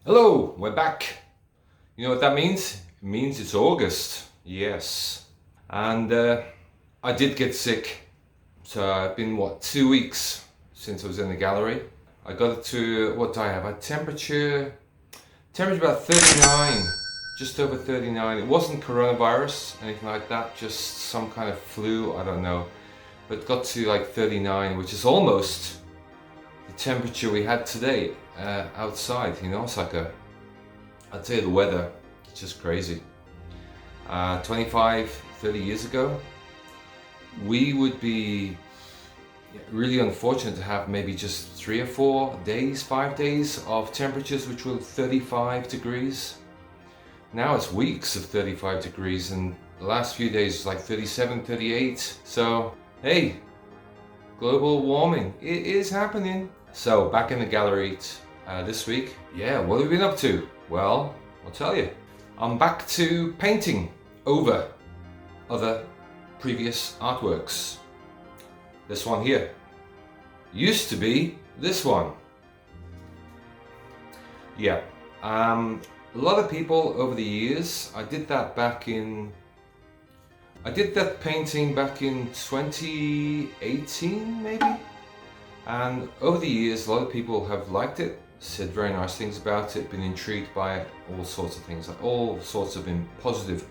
Hello, we're back. You know what that means? It means it's August. Yes. And I did get sick. So I've been, 2 weeks since I was in the gallery. I got it to, what do I have? A temperature about 39, just over 39. It wasn't coronavirus, anything like that, just some kind of flu, I don't know. But it got to like 39, which is almost the temperature we had today outside in Osaka. I'd say the weather, it's just crazy. 25, 30 years ago, we would be really unfortunate to have maybe just 3 or 4 days, 5 days of temperatures which were 35 degrees. Now it's weeks of 35 degrees and the last few days is like 37, 38. So, hey, global warming, it is happening. So back in the gallery this week. Yeah, what have we been up to? Well, I'll tell you. I'm back to painting over other previous artworks. This one here used to be this one. Yeah, a lot of people over the years, I did that painting back in 2018 maybe, and over the years a lot of people have liked it, said very nice things about it, been intrigued by it, all sorts of things, all sorts of positive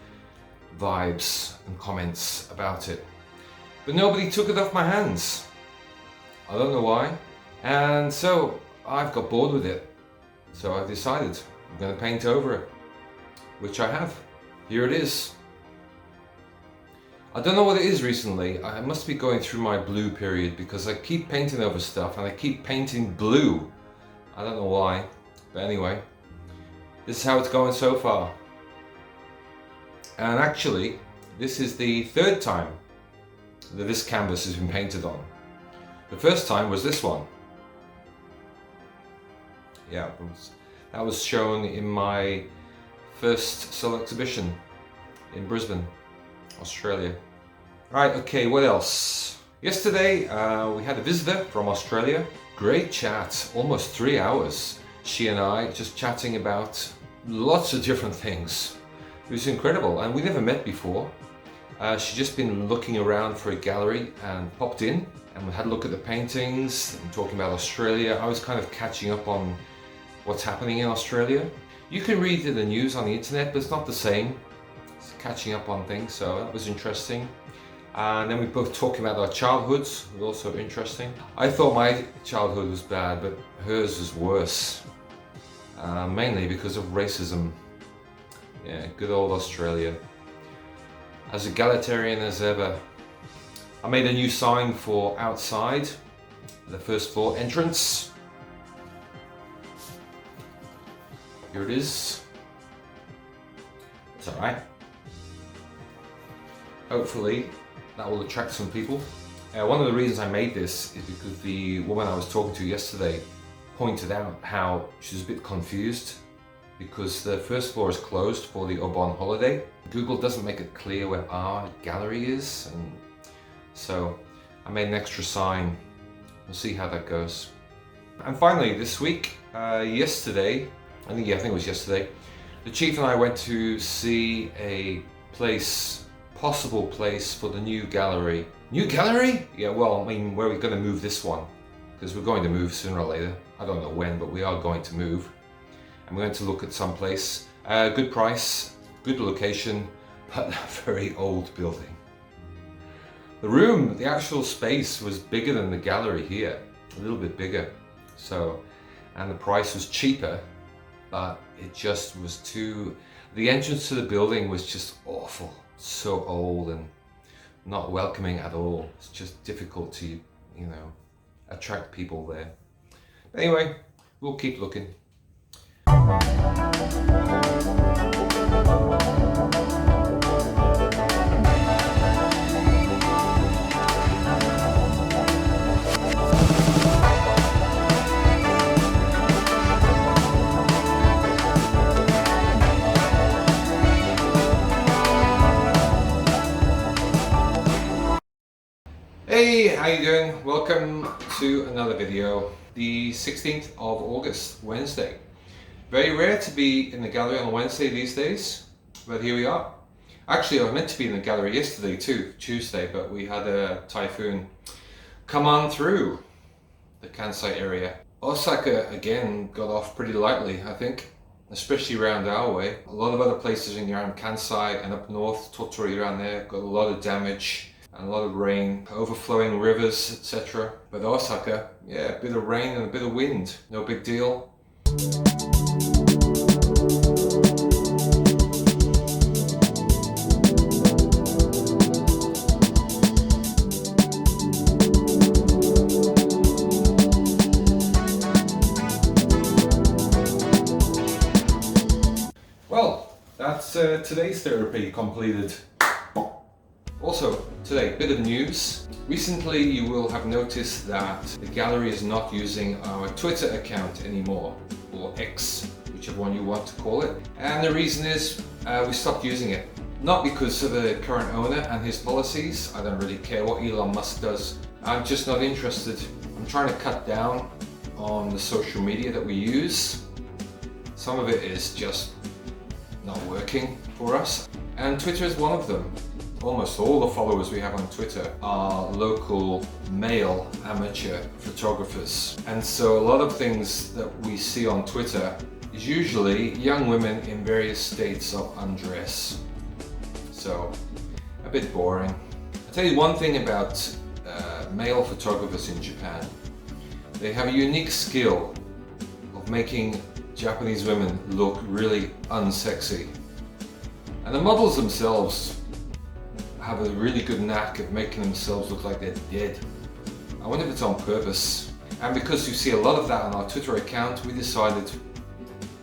vibes and comments about it. But nobody took it off my hands. I don't know why. And so I've got bored with it. So I decided I'm going to paint over it, which I have. Here it is. I don't know what it is recently. I must be going through my blue period because I keep painting over stuff and I keep painting blue. I don't know why, but anyway, this is how it's going so far. And actually, this is the 3rd time that this canvas has been painted on. The first time was this one. Yeah, that was shown in my first solo exhibition in Brisbane, Australia. Right, okay, what else? Yesterday we had a visitor from Australia. Great chat, almost 3 hours. She and I just chatting about lots of different things. It was incredible, and we never met before. She'd just been looking around for a gallery and popped in and we had a look at the paintings and talking about Australia. I was kind of catching up on what's happening in Australia. You can read the news on the internet, but it's not the same. It's catching up on things, so that was interesting. And then we both talking about our childhoods, it was also interesting. I thought my childhood was bad, but hers was worse. Mainly because of racism. Yeah, good old Australia. As egalitarian as ever. I made a new sign for outside, the first floor entrance. Here it is. It's alright. Hopefully that will attract some people. One of the reasons I made this is because the woman I was talking to yesterday pointed out how she was a bit confused because the first floor is closed for the Obon holiday. Google doesn't make it clear where our gallery is, and so I made an extra sign. We'll see how that goes. And finally this week, yesterday, I think it was yesterday, the chief and I went to see a possible place for the new gallery. New gallery? Yeah, well, I mean, where we're going to move this one, because we're going to move sooner or later. I don't know when, but we are going to move. And we're going to look at some place. Good price, good location, but a very old building. The room, the actual space was bigger than the gallery here, a little bit bigger. So, and the price was cheaper, but it just was the entrance to the building was just awful. So old and not welcoming at all. It's just difficult to, attract people there. But anyway, we'll keep looking. Hey, how you doing? Welcome to another video. The 16th of August, Wednesday. Very rare to be in the gallery on a Wednesday these days, but here we are. Actually, I was meant to be in the gallery yesterday too, Tuesday, but we had a typhoon come on through the Kansai area. Osaka again got off pretty lightly, I think, especially around our way. A lot of other places in around Kansai and up north, Tottori around there, got a lot of damage and a lot of rain, overflowing rivers, etc. But Osaka, yeah, a bit of rain and a bit of wind, no big deal. Well, that's today's therapy completed. Also, today, bit of news. Recently, you will have noticed that the gallery is not using our Twitter account anymore, or X, whichever one you want to call it. And the reason is we stopped using it. Not because of the current owner and his policies. I don't really care what Elon Musk does. I'm just not interested. I'm trying to cut down on the social media that we use. Some of it is just not working for us. And Twitter is one of them. Almost all the followers we have on Twitter are local male amateur photographers. And so a lot of things that we see on Twitter is usually young women in various states of undress. So, a bit boring. I'll tell you one thing about male photographers in Japan. They have a unique skill of making Japanese women look really unsexy. And the models themselves have a really good knack of making themselves look like they're dead. I wonder if it's on purpose. And because you see a lot of that on our Twitter account, we decided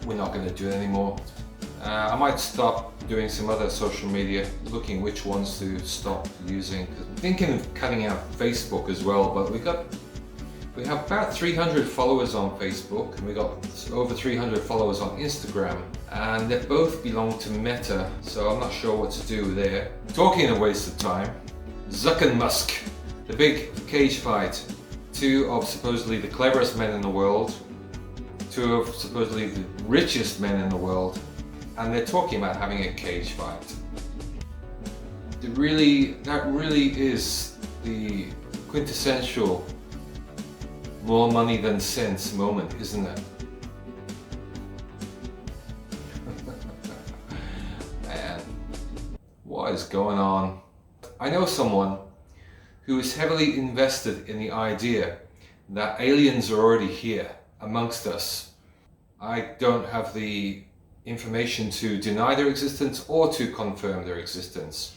we're not going to do it anymore. I might stop doing some other social media, looking which ones to stop using. I'm thinking of cutting out Facebook as well, but we have about 300 followers on Facebook, and we got over 300 followers on Instagram, and they both belong to Meta, so I'm not sure what to do there. Talking a waste of time, Zuck and Musk, the big cage fight. Two of supposedly the cleverest men in the world, two of supposedly the richest men in the world, and they're talking about having a cage fight. That really is the quintessential more money than sense moment, isn't it? Man, what is going on? I know someone who is heavily invested in the idea that aliens are already here amongst us. I don't have the information to deny their existence or to confirm their existence.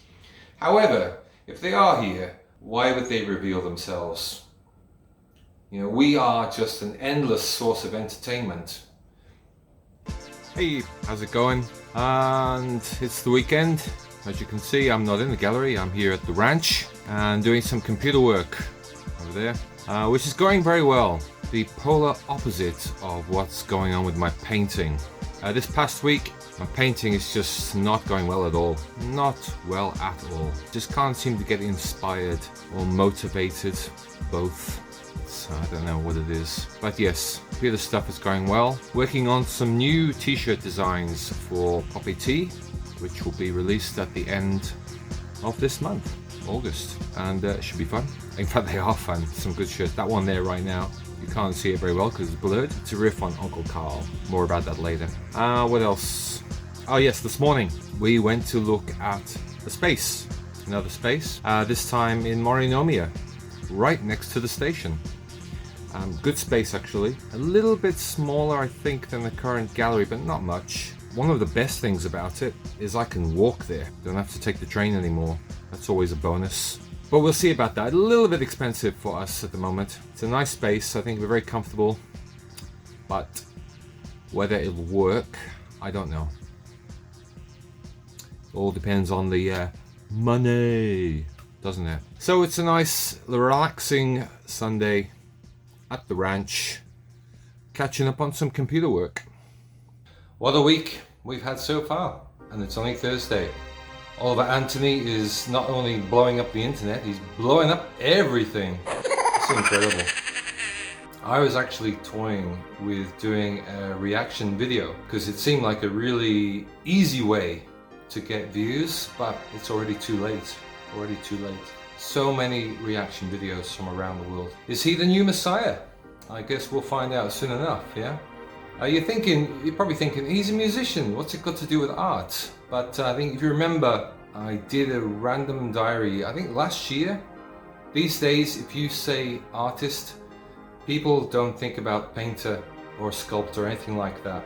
However, if they are here, why would they reveal themselves? You know, we are just an endless source of entertainment. Hey, how's it going? And it's the weekend. As you can see, I'm not in the gallery, I'm here at the ranch and doing some computer work over there, which is going very well. The polar opposite of what's going on with my painting. This past week, my painting is just not going well at all. Not well at all. Just can't seem to get inspired or motivated, both. I don't know what it is, but yes, computer stuff is going well. Working on some new t-shirt designs for Popé T, which will be released at the end of this month, August, and it should be fun. In fact, they are fun. Some good shirts. That one there right now, you can't see it very well because it's blurred. It's a riff on Uncle Carl. More about that later. What else? Oh yes, this morning we went to look at a space, another space. This time in Marchélier, right next to the station. Good space actually. A little bit smaller I think than the current gallery, but not much. One of the best things about it is I can walk there. Don't have to take the train anymore. That's always a bonus. But we'll see about that. A little bit expensive for us at the moment. It's a nice space. I think we're very comfortable. But whether it'll work, I don't know. All depends on the money, doesn't it? So it's a nice, relaxing Sunday at the ranch, catching up on some computer work. What a week we've had so far, and it's only Thursday. Oliver Anthony is not only blowing up the internet, he's blowing up everything. It's incredible. I was actually toying with doing a reaction video because it seemed like a really easy way to get views, but it's already too late. Already too late. So many reaction videos from around the world. Is he the new Messiah? I guess we'll find out soon enough, yeah? You're probably thinking, he's a musician, what's it got to do with art? But I think if you remember, I did a random diary, I think last year. These days, if you say artist, people don't think about painter or sculptor or anything like that.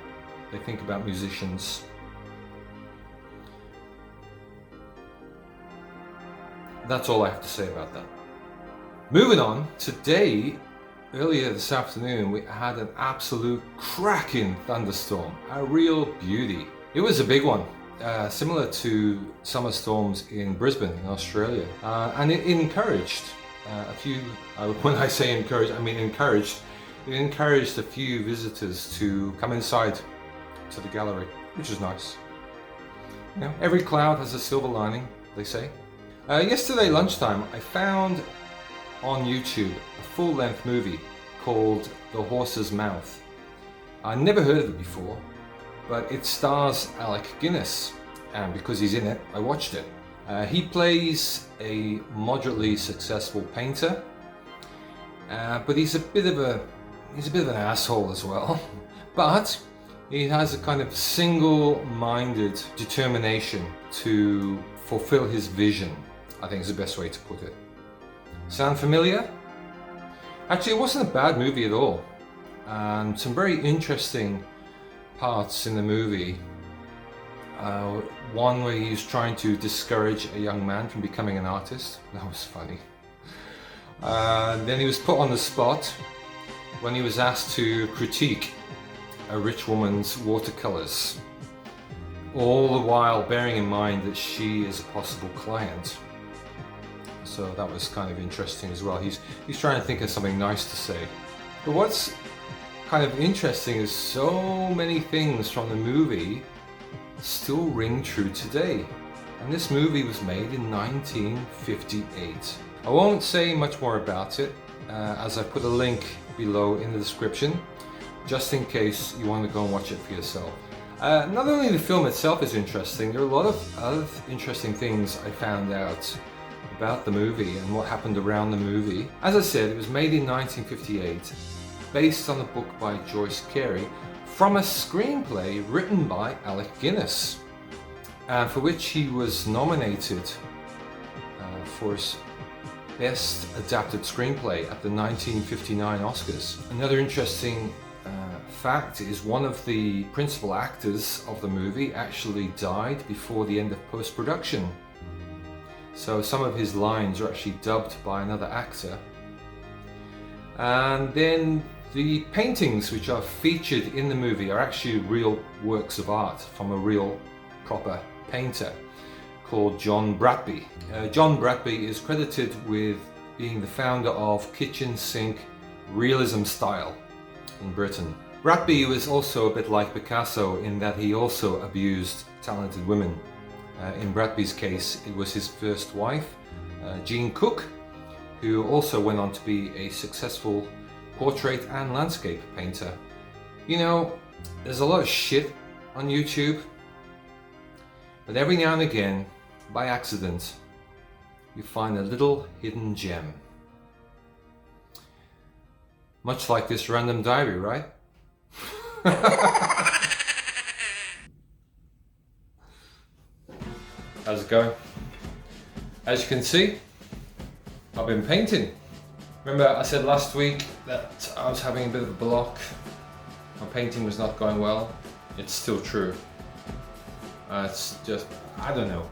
They think about musicians. That's all I have to say about that. Moving on, today, earlier this afternoon, we had an absolute cracking thunderstorm, a real beauty. It was a big one, similar to summer storms in Brisbane, in Australia. And it encouraged a few, when I say encouraged, I mean encouraged. It encouraged a few visitors to come inside to the gallery, which is nice. You know, every cloud has a silver lining, they say. Yesterday lunchtime, I found on YouTube a full-length movie called The Horse's Mouth. I never heard of it before, but it stars Alec Guinness, and because he's in it, I watched it. He plays a moderately successful painter, but he's a bit of an asshole as well. But he has a kind of single-minded determination to fulfill his vision, I think is the best way to put it. Sound familiar? Actually, it wasn't a bad movie at all. And some very interesting parts in the movie. One where he's trying to discourage a young man from becoming an artist. That was funny. Then he was put on the spot when he was asked to critique a rich woman's watercolors. All the while bearing in mind that she is a possible client. So that was kind of interesting as well. He's trying to think of something nice to say. But what's kind of interesting is so many things from the movie still ring true today. And this movie was made in 1958. I won't say much more about it, as I put a link below in the description, just in case you want to go and watch it for yourself. Not only the film itself is interesting, there are a lot of other interesting things I found out about the movie and what happened around the movie. As I said, it was made in 1958, based on a book by Joyce Carey, from a screenplay written by Alec Guinness, for which he was nominated for his Best Adapted Screenplay at the 1959 Oscars. Another interesting fact is one of the principal actors of the movie actually died before the end of post-production. So some of his lines are actually dubbed by another actor. And then the paintings which are featured in the movie are actually real works of art from a real proper painter called John Bratby. John Bratby is credited with being the founder of kitchen sink realism style in Britain. Bratby was also a bit like Picasso in that he also abused talented women. In Bratby's case, it was his first wife, Jean Cook, who also went on to be a successful portrait and landscape painter. You know, there's a lot of shit on YouTube, but every now and again, by accident, you find a little hidden gem. Much like this random diary, right? How's it going? As you can see, I've been painting. Remember I said last week that I was having a bit of a block. My painting was not going well. It's still true. It's just, I don't know.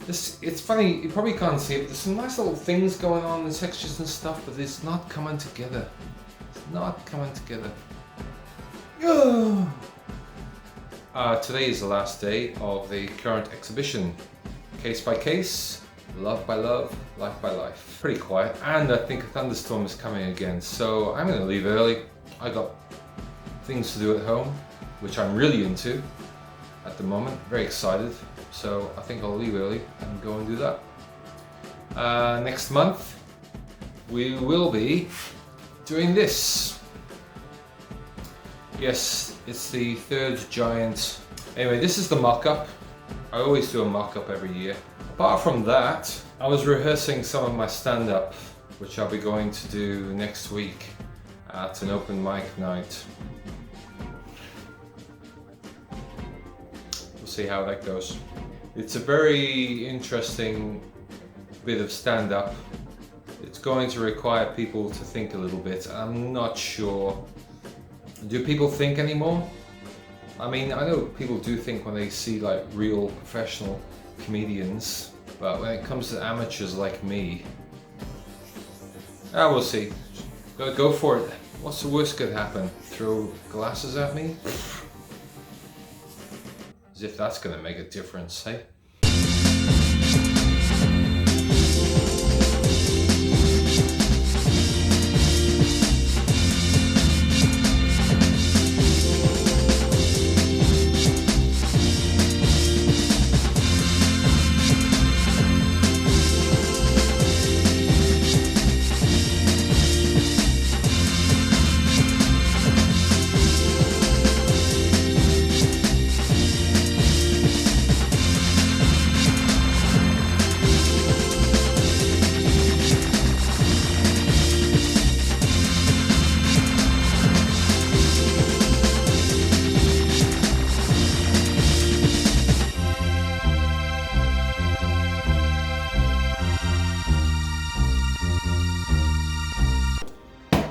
It's funny, you probably can't see it, but there's some nice little things going on, the textures and stuff, but it's not coming together. It's not coming together. Today is the last day of the current exhibition. Case by case, love by love, life by life. Pretty quiet, and I think a thunderstorm is coming again, so I'm going to leave early. I got things to do at home, which I'm really into at the moment, very excited. So I think I'll leave early and go and do that. Next month, we will be doing this. Yes, it's the third giant. Anyway, this is the mock-up. I always do a mock-up every year. Apart from that, I was rehearsing some of my stand-up, which I'll be going to do next week at an open mic night. We'll see how that goes. It's a very interesting bit of stand-up. It's going to require people to think a little bit. I'm not sure. Do people think anymore? I mean, I know people do think when they see like real professional comedians, but when it comes to amateurs like me, we'll see. Go for it. What's the worst could happen? Throw glasses at me? As if that's gonna make a difference, hey?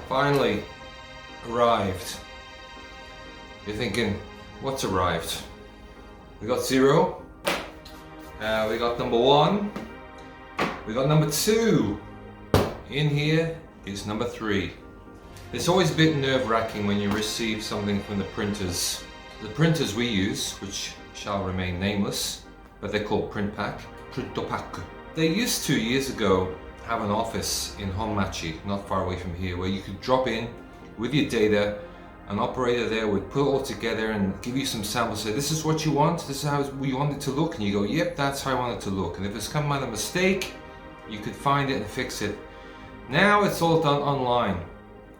Finally arrived. You're thinking, what's arrived? We got 0, we got number 1, we got number 2. In here is number 3. It's always a bit nerve-wracking when you receive something from the printers. The printers we use, which shall remain nameless, but they're called print pack. They used to, years ago, have an office in Honmachi, not far away from here, where you could drop in with your data. An operator there would put it all together and give you some samples, say this is what you want, this is how you want it to look, and you go, yep, that's how I want it to look. And if it's come out a mistake, you could find it and fix it. Now it's all done online.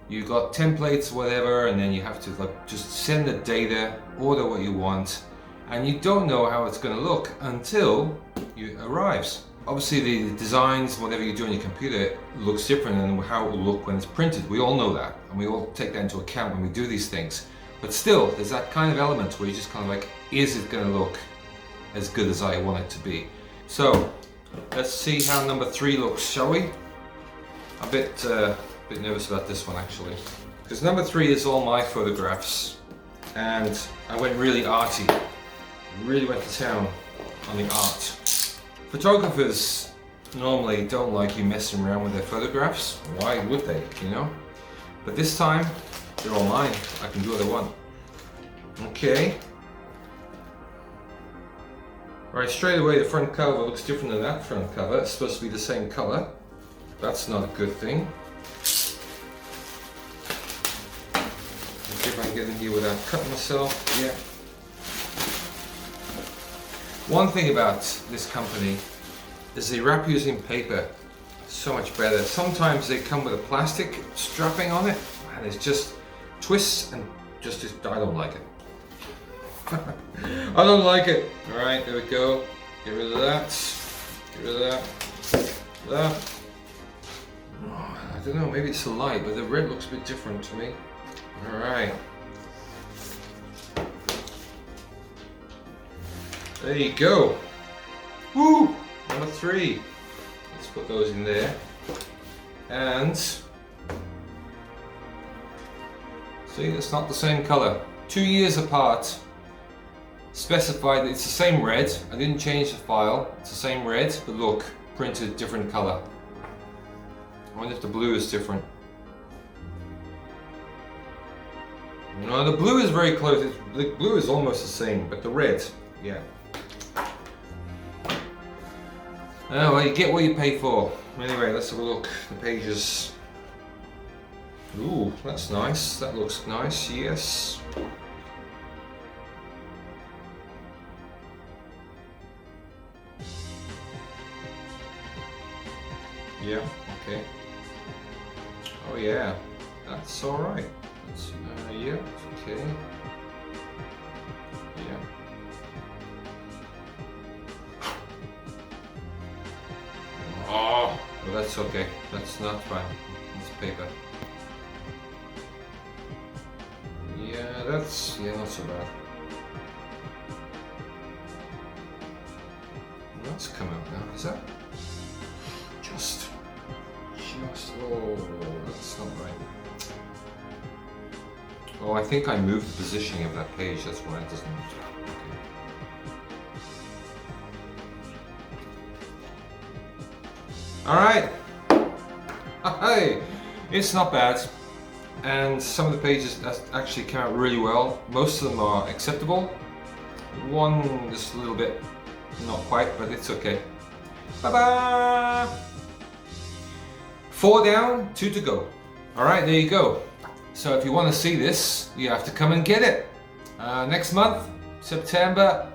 You've got templates, whatever, and then you have to like just send the data, order what you want, and you don't know how it's going to look until it arrives. Obviously the designs, whatever you do on your computer, looks different than how it will look when it's printed. We all know that, and we all take that into account when we do these things. But still, there's that kind of element where you just kind of like, is it going to look as good as I want it to be? So, let's see how number 3 looks, shall we? I'm a bit nervous about this one actually, because number 3 is all my photographs, and I went really arty. Really went to town on the art. Photographers normally don't like you messing around with their photographs. Why would they, you know? But this time, they're all mine. I can do what I want. Okay. Right, straight away the front cover looks different than that front cover. It's supposed to be the same color. That's not a good thing. Let's see if I can get in here without cutting myself. Yeah. One thing about this company is they wrap using paper so much better. Sometimes they come with a plastic strapping on it, and it's just twists and just I don't like it. I don't like it. All right, there we go. Get rid of that. Get rid of that. That. Oh, I don't know. Maybe it's the light, but the red looks a bit different to me. All right. There you go. Woo! Number 3. Let's put those in there. And see, it's not the same color. 2 years apart. Specified that it's the same red. I didn't change the file. It's the same red, but look, printed different color. I wonder if the blue is different. No, the blue is very close. The blue is almost the same, but the red, yeah. Oh, well, you get what you pay for. Anyway, let's have a look. The pages. Ooh, that's nice. That looks nice, yes. Yeah, okay. Oh yeah, that's all right. That's, yeah, okay. Yeah. Oh, well, that's okay. That's not fine. It's paper. Yeah, that's not so bad. That's come out now. Is that just? Oh, that's not right. Oh, I think I moved the positioning of that page. That's why it doesn't. Okay. All right. Hey, it's not bad, and some of the pages actually came out really well. Most of them are acceptable. One is a little bit not quite, but it's okay. Bye bye. 4 down, 2 to go. All right, there you go. So if you want to see this, you have to come and get it. Next month, September,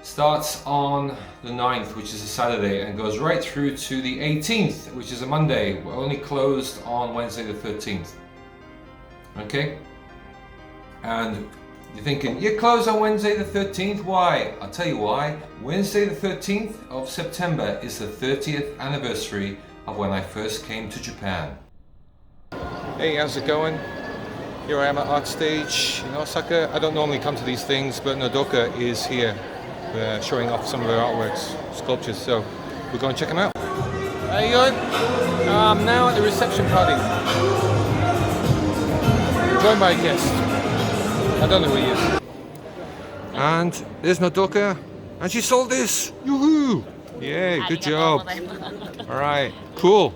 starts on the 9th, which is a Saturday, and goes right through to the 18th, which is a Monday. We're only closed on Wednesday the 13th. Okay? And you're thinking, you're closed on Wednesday the 13th? Why? I'll tell you why. Wednesday the 13th of September is the 30th anniversary of when I first came to Japan. Hey, how's it going? Here I am at Art Stage in Osaka. I don't normally come to these things, but Nodoka is here showing off some of her artworks, sculptures, so we're going to check them out. How you going? I'm now at the reception party. Joined by a guest. I don't know who he is. And there's Nodoka, and she sold this! Yoo-hoo! Yeah, good job. All right, cool.